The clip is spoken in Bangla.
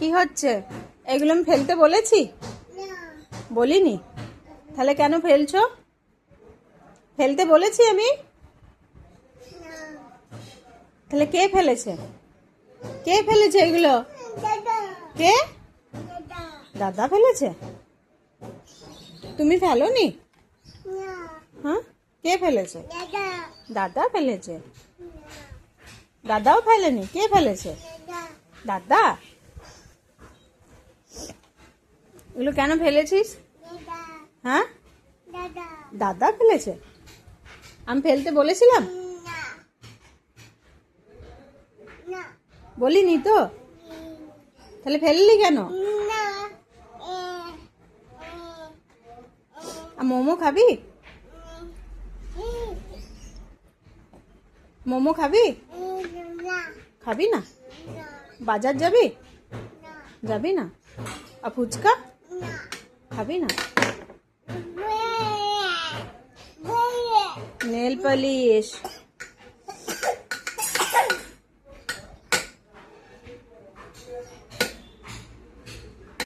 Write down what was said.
কি হচ্ছে? এগুলো আমি ফেলতে বলেছি? বলিনি? তাহলে কেন ফেলছো? ফেলতে বলেছি আমি? তাহলে কে ফেলেছে? কে ফেলেছে এগুলো? কে? দাদা ফেলেছে? তুমি ফেলোনি? হ্যাঁ, কে ফেলেছে? দাদা ফেলেছে? দাদাও ফেলেনি? কে ফেলেছে? দাদা। এগুলো কেন ফেলেছিস? হ্যাঁ, দাদা ফেলেছে? আমি ফেলতে বলেছিলাম? বলিনি তো? তাহলে ফেললি কেন? মোমো খাবি? মোমো খাবি? খাবি না? বাজার যাবি? যাবি না? আর ফুচকা খাবি না? Nail polish